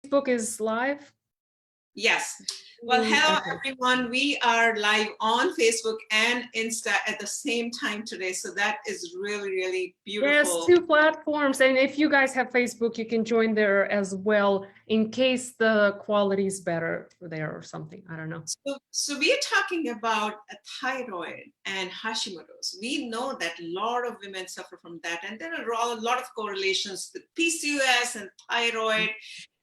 Facebook is live? Yes. Well, hello, Okay. everyone. We are live on Facebook and Insta at the same time today. So that is really, really beautiful. Yes, 2 platforms. And if you guys have Facebook, you can join there as well in case the quality is better there or something. I don't know. So we are talking about a thyroid and Hashimoto's. We know that a lot of women suffer from that. And there are a lot of correlations with PCOS and thyroid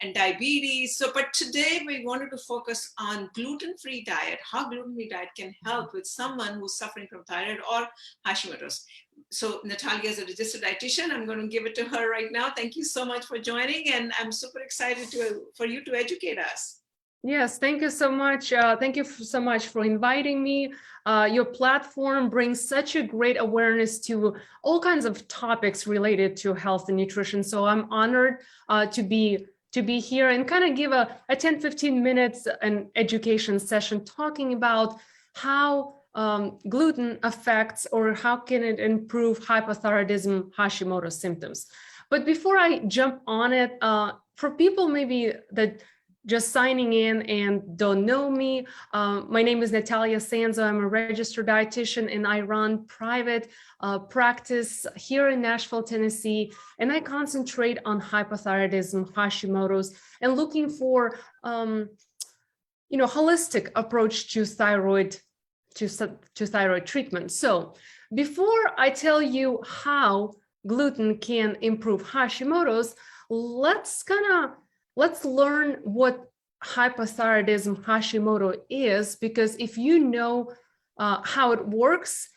and diabetes. So, but today we wanted to focus on gluten-free diet, how gluten-free diet can help with someone who's suffering from thyroid or Hashimoto's. So Nataliia is a registered dietitian. I'm going to give it to her right now. Thank you so much for joining. And I'm super excited for you to educate us. Yes, thank you so much. Thank you so much for inviting me. Your platform brings such a great awareness to all kinds of topics related to health and nutrition. So I'm honored to be here and kind of give a 10-15 minutes an education session talking about how gluten affects or how can it improve hypothyroidism, Hashimoto symptoms. But before I jump on it, for people maybe that just signing in and don't know me, my name is Nataliia. I'm a registered dietitian and I run private practice here in Nashville, Tennessee, and I concentrate on hypothyroidism, Hashimoto's, and looking for holistic approach to thyroid treatment. So before I tell you how gluten can improve Hashimoto's, let's learn what hypothyroidism Hashimoto is, because if you know how it works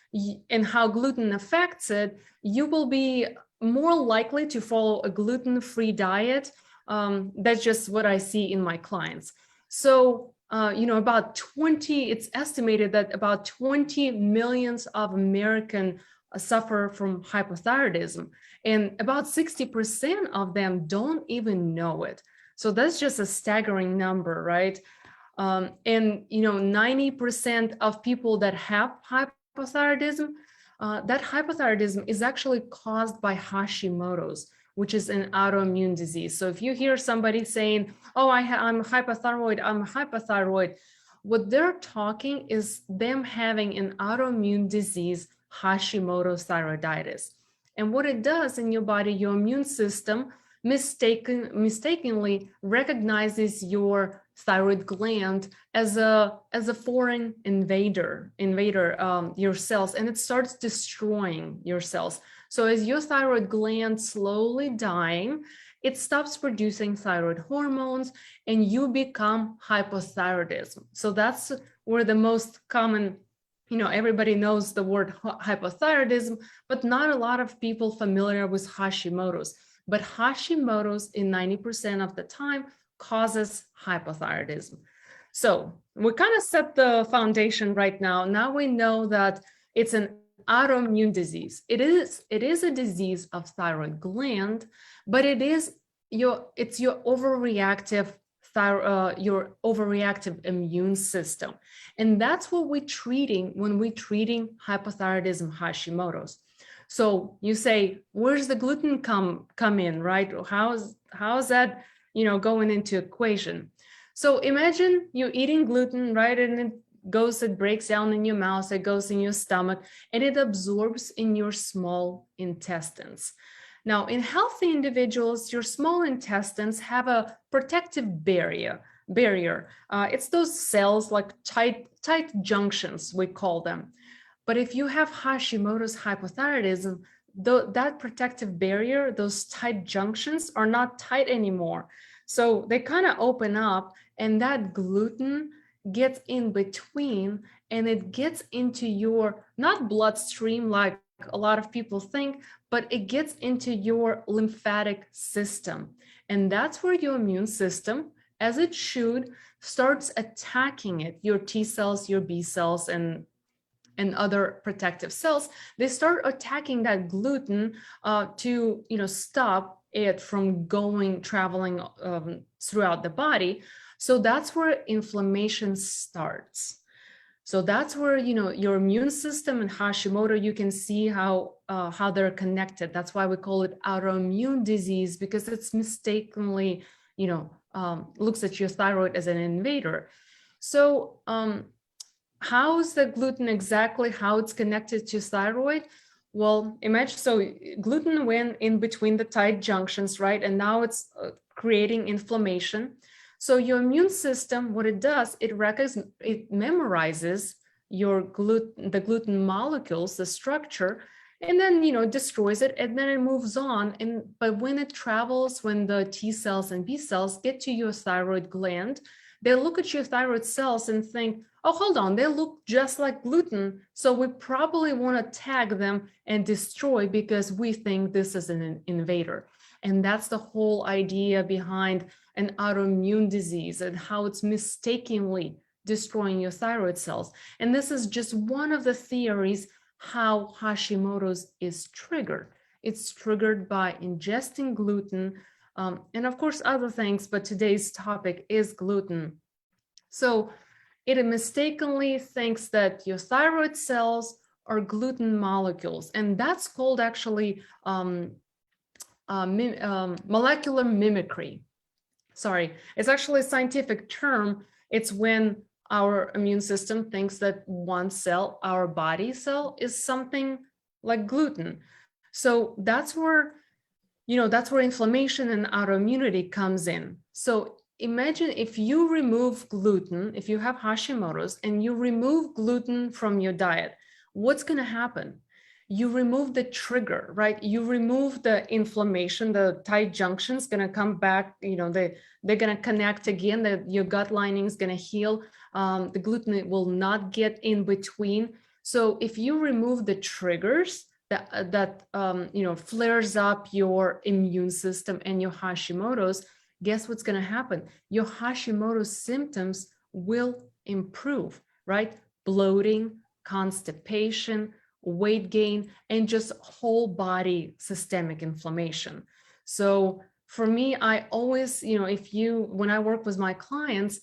and how gluten affects it, you will be more likely to follow a gluten-free diet. That's just what I see in my clients. So, it's estimated that about 20 million of Americans suffer from hypothyroidism, and about 60% of them don't even know it. So that's just a staggering number, right? And 90% of people that have hypothyroidism, that hypothyroidism is actually caused by Hashimoto's, which is an autoimmune disease. So if you hear somebody saying, "Oh, I'm hypothyroid," what they're talking is them having an autoimmune disease, Hashimoto's thyroiditis. And what it does in your body, your immune system mistakenly recognizes your thyroid gland as a foreign invader your cells, and it starts destroying your cells. So as your thyroid gland slowly dying, it stops producing thyroid hormones and you become hypothyroidism. So that's where the most common, everybody knows the word hypothyroidism, but not a lot of people familiar with Hashimoto's. But Hashimoto's in 90% of the time causes hypothyroidism. So we kind of set the foundation right now. Now we know that it's an autoimmune disease. It is a disease of thyroid gland, but it's your overreactive immune system. And that's what we're treating when we're treating hypothyroidism, Hashimoto's. So you say, where's the gluten come in, right? How's that, going into equation? So imagine you're eating gluten, right? And it breaks down in your mouth, it goes in your stomach, and it absorbs in your small intestines. Now, in healthy individuals, your small intestines have a protective barrier. It's those cells, like tight junctions, we call them. But if you have Hashimoto's hypothyroidism, that protective barrier, those tight junctions are not tight anymore. So they kind of open up, and that gluten gets in between, and it gets into your, not bloodstream like a lot of people think, but it gets into your lymphatic system. And that's where your immune system, as it should, starts attacking it, your T cells, your B cells, and other protective cells. They start attacking that gluten to stop it from traveling throughout the body. So that's where inflammation starts. So that's where your immune system and Hashimoto, you can see how they're connected. That's why we call it autoimmune disease, because it's mistakenly looks at your thyroid as an invader. So how's the gluten exactly, how it's connected to thyroid? Well, imagine, so gluten went in between the tight junctions, right? And now it's creating inflammation. So your immune system, what it does, it memorizes the gluten molecules, the structure, and then, destroys it, and then it moves on. But when it travels, when the T cells and B cells get to your thyroid gland, they look at your thyroid cells and think, oh, hold on, they look just like gluten, so we probably want to tag them and destroy because we think this is an invader. And that's the whole idea behind an autoimmune disease and how it's mistakenly destroying your thyroid cells. And this is just one of the theories how Hashimoto's is triggered. It's triggered by ingesting gluten, and of course other things, but today's topic is gluten. So it mistakenly thinks that your thyroid cells are gluten molecules, and that's called actually molecular mimicry. Sorry, it's actually a scientific term. It's when our immune system thinks that one cell, our body cell, is something like gluten. So that's where, that's where inflammation and autoimmunity comes in. So imagine if you remove gluten, if you have Hashimoto's and you remove gluten from your diet, what's going to happen? You remove the trigger, right? You remove the inflammation, the tight junctions going to come back, they're going to connect again, your gut lining is going to heal, the gluten will not get in between. So if you remove the triggers that flares up your immune system and your Hashimoto's, guess what's going to happen? Your Hashimoto's symptoms will improve, right? Bloating, constipation, weight gain, and just whole body systemic inflammation. So for me, I always, when I work with my clients,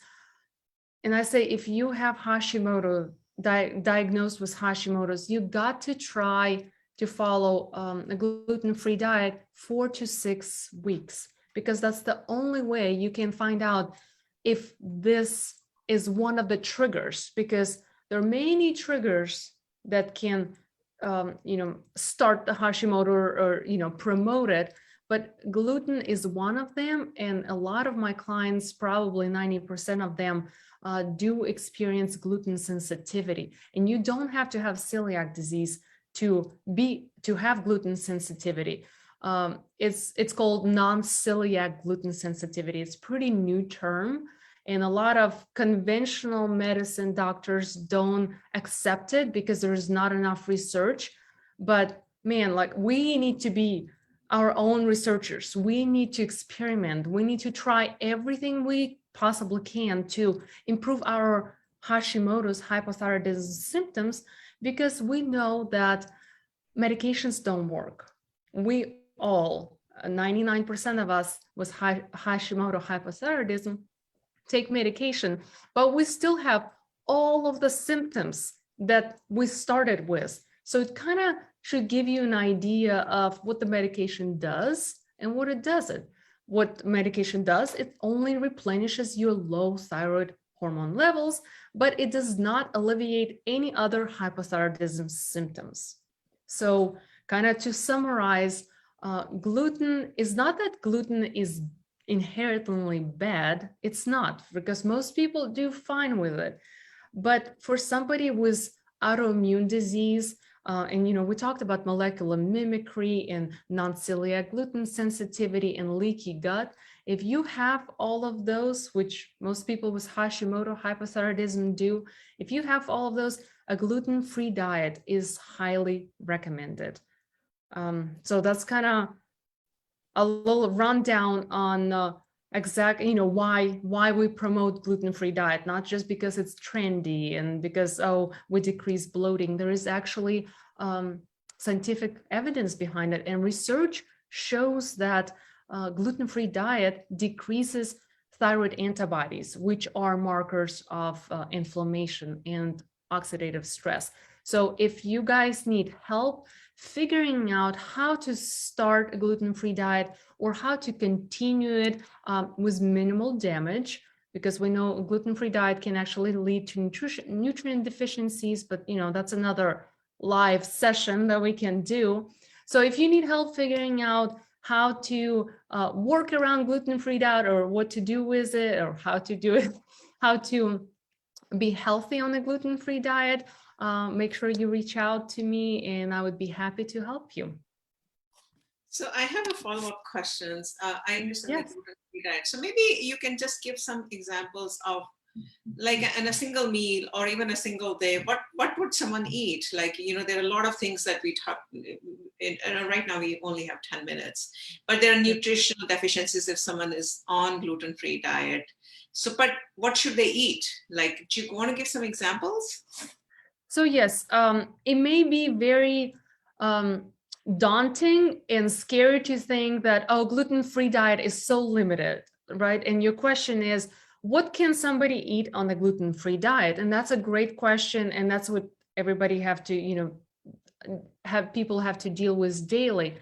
and I say, if you have Hashimoto, diagnosed with Hashimoto's, you got to try to follow a gluten-free diet 4 to 6 weeks, because that's the only way you can find out if this is one of the triggers, because there are many triggers that can start the Hashimoto or promote it, but gluten is one of them. And a lot of my clients, probably 90% of them, do experience gluten sensitivity. And you don't have to have celiac disease to have gluten sensitivity. It's called non-celiac gluten sensitivity. It's a pretty new term, and a lot of conventional medicine doctors don't accept it because there's not enough research. But man, like, we need to be our own researchers. We need to experiment. We need to try everything we possibly can to improve our Hashimoto's hypothyroidism symptoms, because we know that medications don't work. We all, 99% of us with Hashimoto hypothyroidism, take medication, but we still have all of the symptoms that we started with. So it kind of should give you an idea of what the medication does and what it doesn't. What medication does, it only replenishes your low thyroid hormone levels, but it does not alleviate any other hypothyroidism symptoms. So kind of to summarize, gluten is not that gluten is inherently bad. It's not, because most people do fine with it. But for somebody with autoimmune disease, and we talked about molecular mimicry and non-celiac gluten sensitivity and leaky gut. If you have all of those, which most people with Hashimoto hypothyroidism do, if you have all of those, a gluten-free diet is highly recommended. So that's kind of a little rundown on exactly, why we promote gluten-free diet, not just because it's trendy and because, we decrease bloating. There is actually scientific evidence behind it, and research shows that gluten-free diet decreases thyroid antibodies, which are markers of inflammation and oxidative stress. So if you guys need help figuring out how to start a gluten-free diet or how to continue it with minimal damage, because we know a gluten-free diet can actually lead to nutrient deficiencies, but that's another live session that we can do. So if you need help figuring out how to work around gluten-free diet or what to do with it or how to do it, how to be healthy on a gluten-free diet, make sure you reach out to me and I would be happy to help you. So I have a follow-up questions. I understand Yes. the gluten-free diet. So maybe you can just give some examples of, like, in a single meal or even a single day, what would someone eat? Like, there are a lot of things that we talk, right now we only have 10 minutes, but there are nutritional deficiencies if someone is on gluten-free diet. So, but what should they eat? Like, do you want to give some examples? So yes, it may be very daunting and scary to think that, oh, gluten-free diet is so limited, right? And your question is, what can somebody eat on the gluten-free diet? And that's a great question. And that's what everybody have to, people have to deal with daily.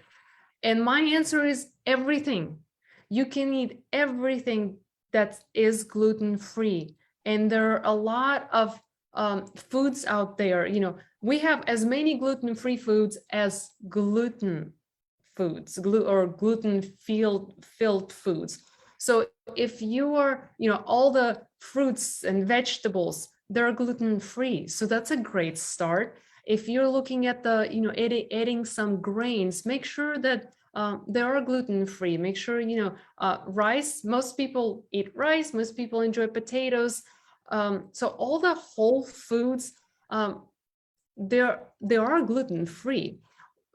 And my answer is everything. You can eat everything that is gluten-free. And there are a lot of foods out there. We have as many gluten-free foods as gluten foods or gluten-filled foods. So if you are, all the fruits and vegetables, they're gluten-free. So that's a great start. If you're looking at the, adding some grains, make sure that they are gluten-free. Make sure, rice, most people eat rice, most people enjoy potatoes. So all the whole foods, they are gluten-free.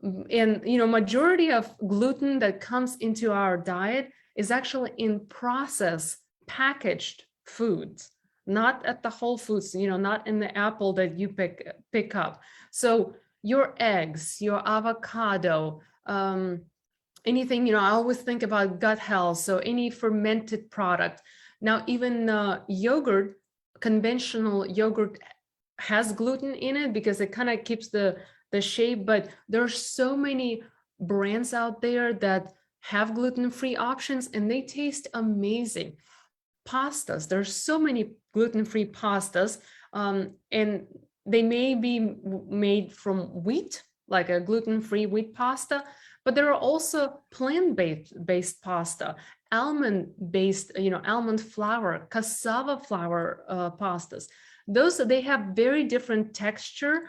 And, majority of gluten that comes into our diet is actually in processed, packaged foods, not at the Whole Foods, not in the apple that you pick up. So your eggs, your avocado, anything, I always think about gut health. So any fermented product. Now, even yogurt, conventional yogurt has gluten in it because it kind of keeps the shape, but there are so many brands out there that have gluten-free options and they taste amazing. Pastas, there's so many gluten-free pastas, and they may be made from wheat, like a gluten-free wheat pasta, but there are also plant-based pasta, almond-based, almond flour, cassava flour pastas. They have very different texture,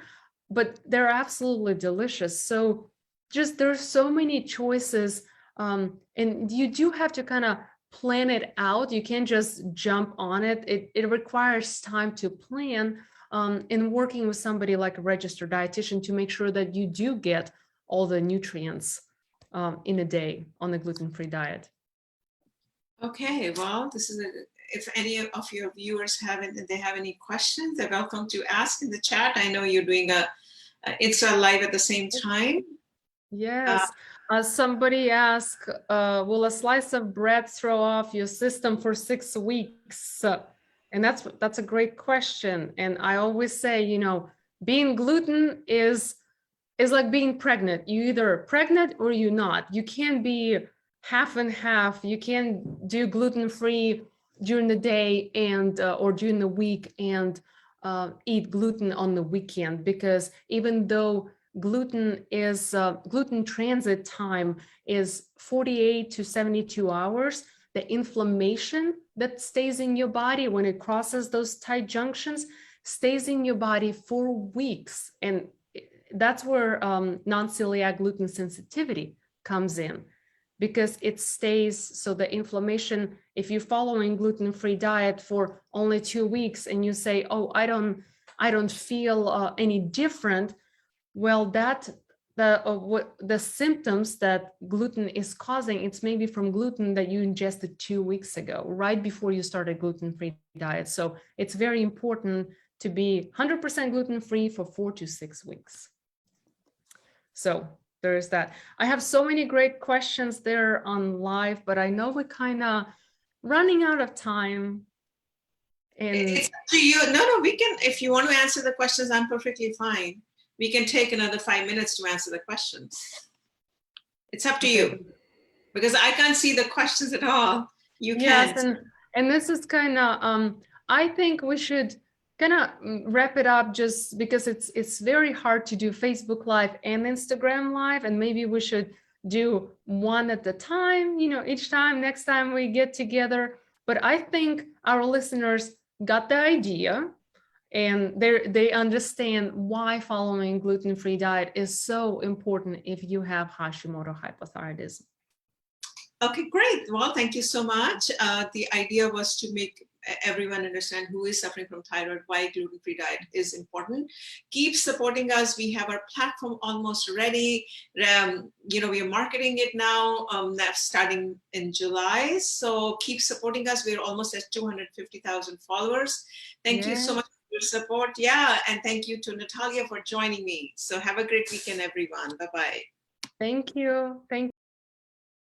but they're absolutely delicious. So just there's so many choices, and you do have to kind of plan it out. You can't just jump on it. It requires time to plan, and working with somebody like a registered dietitian to make sure that you do get all the nutrients in a day on the gluten-free diet. Okay, well, this is if any of your viewers have any questions, they're welcome to ask in the chat. I know you're doing a Insta live at the same time. Yes. Somebody asked, will a slice of bread throw off your system for 6 weeks? And that's a great question. And I always say, being gluten is like being pregnant. You either pregnant or you're not. You can't be half and half. You can't do gluten-free during the day and or during the week and eat gluten on the weekend, because even though gluten transit time is 48 to 72 hours, the inflammation that stays in your body when it crosses those tight junctions stays in your body for weeks. And that's where non-celiac gluten sensitivity comes in, because it stays. So the inflammation, if you're following gluten-free diet for only 2 weeks and you say, oh, I don't feel any different, well, the symptoms that gluten is causing, it's maybe from gluten that you ingested 2 weeks ago, right before you started gluten-free diet. So it's very important to be 100% gluten-free for 4 to 6 weeks. So there's that. I have so many great questions there on live, but I know we're kind of running out of time. And it's up to you. No, we can, if you want to answer the questions, I'm perfectly fine. we can take another 5 minutes to answer the questions. It's up to you, because I can't see the questions at all. You Yes, can. and this is kind of, I think we should kind of wrap it up, just because it's very hard to do Facebook Live and Instagram Live, and maybe we should do one at a time, you know, each time, next time we get together. But I think our listeners got the idea, and they understand why following gluten-free diet is so important if you have Hashimoto hypothyroidism. Okay, great. Well, thank you so much. The idea was to make everyone understand who is suffering from thyroid, why gluten-free diet is important. Keep supporting us. We have our platform almost ready. We are marketing it now, starting in July. So keep supporting us. We're almost at 250,000 followers. Thank you so much for your support. Yeah, and thank you to Nataliia for joining me. So have a great weekend, everyone. Bye-bye. Thank you. Thank you.